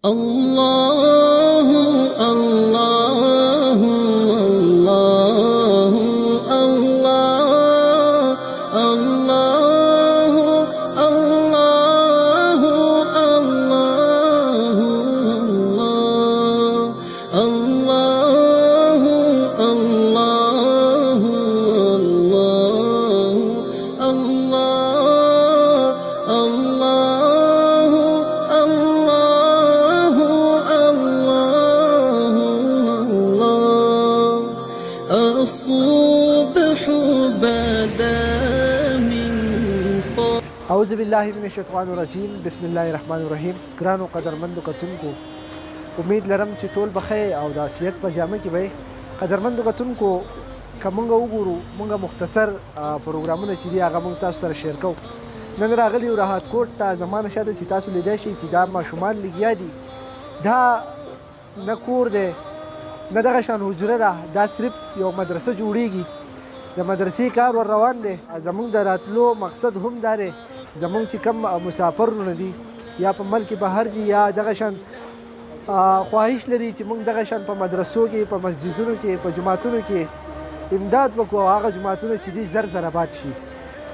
الله الله الله الله الله الله الله الله الله الصبح بدا من اعوذ بالله من الشیطان الرجیم بسم الله الرحمن الرحیم. ګرانو قدرمندو کتونکو، امید لرم چې ټول بخیر او د عافیت په جامه کې به. قدرمندو کتونکو، که مونږ وګورو مونږ مختصر پروګرامونه چې دي هغه مونږ تاسو سره شیر کوو. نن راغلی یو راحت کوټ ته. زما نشه ده چې تاسو لیدای شئ چې دا ماشومان لګیا دي. دا نه کور دی نه دغه شان حجره ده، دا صرف یو مدرسه جوړیږي. د مدرسې کار ور روان دی. زمونږ د راتلو مقصد هم دا دی، زمونږ چې کم مسافرونه دي یا په ملک بهر دي یا دغه شان خواهش لري چې موږ دغه شان په مدرسو کې، په مسجدونو کې، په جماعتونو کې امداد وکړو، هغه جماعتونه چې دي زر زر آباد شي.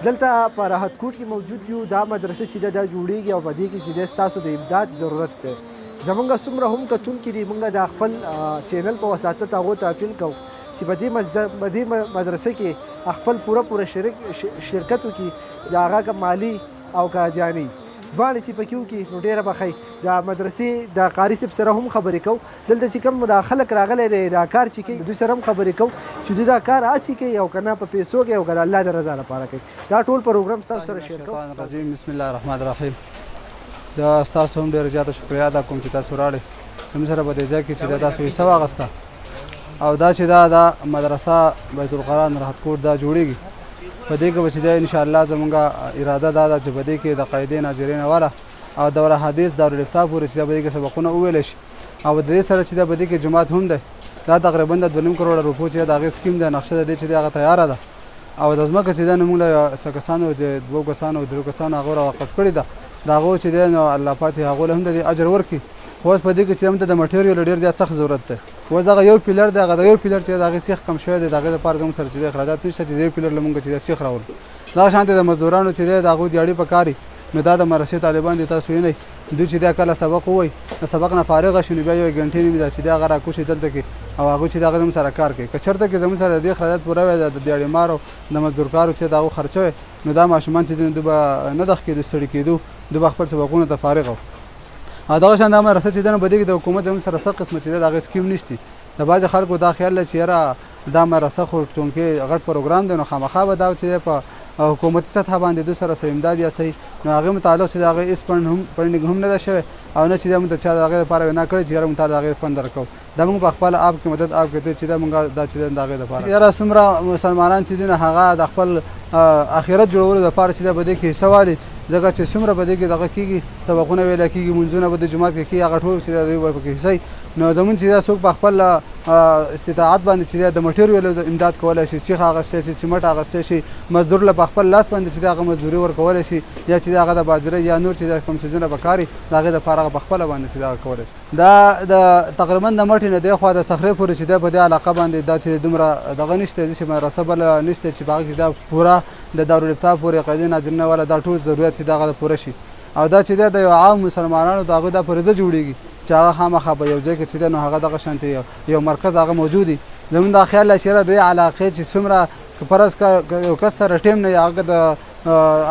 دلته په راحت کوټ کې موجود یو. دا مدرسه چې ده دا جوړیږي او په دې کې چې دی ستاسو د امداد ضرورت دی. زمونږ څومره هم کتونکي دي، موږ د خپل چینل په وساطت هغو ته اپیل کوو چې په دې مدرسه کې خپل پوره شرکت وکړي، د هغه که مالي او که جاني دواړې چې پکې وکړي نو ډېره به ښه. د مدرسې د قاري صاحب سره هم خبرې کوو. دلته چې کوم دا خلک راغلی دی دا کار چې کوي، دوی سره هم خبرې کوو چې دوی دا کار هسې کوي او که نه په پیسو کوي او که د الله د رضا لپاره کوي. دا ټول پروګرام ستاسو سره شیر کوو. بسم الله الرحمن الرحیم. زه ستاسو هم ډېره زیاته شکریه ادا کوم چې تاسو راغلئ زموږ سره په دې ځای کې چې دا تاسو حصه واخیسته او دا چې دا مدرسه بیت القرآن راحت کوټ دا جوړیږي. په دې کې به چې دی انشاءالله زموږ اراده دا ده چې په دې کې د قاعدې ناظرین والا او دوره حدیث دارالفتاح پورې چې دا په دې کې سبقونه وویلی شي او د دې سره چې دا په دې کې جماعت هم دی. دا تقریبا د 2.5 کروړه روپو چې د هغې سکیم دی، نقشه د دې چې دی هغه تیاره ده او د ځمکه چې دی نو موږ له څه کسانو د 2 کسانو 3 کسانو هغو راوقف کړې ده. د هغو چې دی نو الله پاک هغو له هم د دې اجر ورکړي. خو اوس په دې کې چې موږ ته د مټیریل ډېر زیات سخت ضرورت دی. اوس دغه یو پیلر دی، هغه د یو پیلر چې د هغې سیخ کم شوی دی، د هغې لپاره زموږ سره چې دی اخراجات نشته چې د یو پیلر له موږ چې دی سیخ راولو. دغه شانتې د مزدورانو چې دی د هغوی دیاړي په کار نو دا د مدرسې طالبان دي، تاسو وینئ دوی چې دی کله سبق ووایي د سبق نه فارغه شي نو بیا یوې ګنټې نیمې ده چې دی هغه راکوشي دلته کې او هغوی چې د هغه زموږ سره کار کوي. که چېرته کې زموږ سره د دې اخراجات پوره وی د دیاړي مارو د مزدورکارو چې د هغو خرچه وی نو دا ماشومان چې دي نو دوی به نه دغ کېدو، ستړي کېدو، دوی به خپل سبقونو ته فارغ وو. دغه شان دا مدرسه چې ده نو په دې کې د حکومت زموږ سره څه قسمه چې دی د هغې سکیم نشته. د بعضې خلکو دا خیال دی چې یاره دا مدرسه خو چونکې غټ پروګرام دی نو خامخا به دا چې دی په حکومتي سطحه باندې دوی سره څه امداد یا صحیح نو هغې متعلق چې د هغې هېڅ فنډینګ هم نه ده شوی او نه چې دی موږ ته چا د هغې لپاره وینا کړې چې یاره موږ ته د هغې فنډ درکوو. دا موږ په خپله آب کې مدد آب کې دی چې دا موږ دا چې دی د هغې لپاره یاره څومره مسلمانان چې دي نو هغه د خپل آخرت جوړولو لپاره چې دی په دې کې حصه والي، ځکه چې څومره په دې کې دغه کېږي سبقونه ویلی کېږي، مونځونه به د جومات کې کېږي، هغه ټول چې دوی به پکې حصه وي. نو زمونږ چې دا څوک په خپل استطاعت باندې چې د مټیریلو امداد کولی شي، سیخ اخیستی شي، سیمټ اخیستی شي، مزدور له په خپل لاس باندې چې د هغه مزدوري ورکولی شي یا چې د هغه د باجرۍ یا نور چې د کوم څیزونه به کار وي د هغې دپاره هغه په خپله باندې چې دغه کولی شي. دا د تقریبا د مټې نه دېخوا د صخرې پورې چې دی په دې علاقه باندې دا چې دومره دغه نشته چې مدرسه بله نشته چې په هغه کې دا پوره د دارالفتاح پورې قاعدې ناظرینه والا دا ټول ضرورت چې دغه پوره شي او دا چې دی د یو عام مسلمانانو د هغوی دا فریضه جوړېږي چې هغه خامخا په یو ځای کې چې دی نو هغه دغه شانتې یو مرکز هغه موجود وي. زموږ دا خیال دی چې یاره دې علاقې چې څومره که فرض که یو کس سره ټیم نه هغه د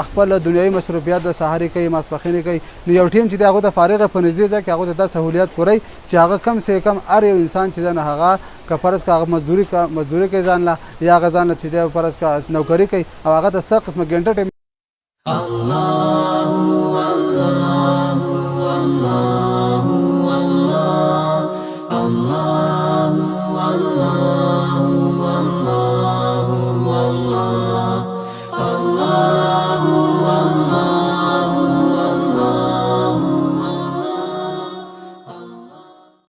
خپل دنیایي مصروفیات د سهاري کوي، ماسپښینې کوي نو یو ټیم چې دی هغو ته فارغه په نږدې ځای کې هغو ته دا سهولیت پوری چې هغه کم سے کم هر یو انسان چې دی نو هغه که فرض که هغه مزدوري کوي ځان له یا هغه ځان له چې دی فرض که نوکري کوي او هغه ته څه قسمه ګنټه ټیم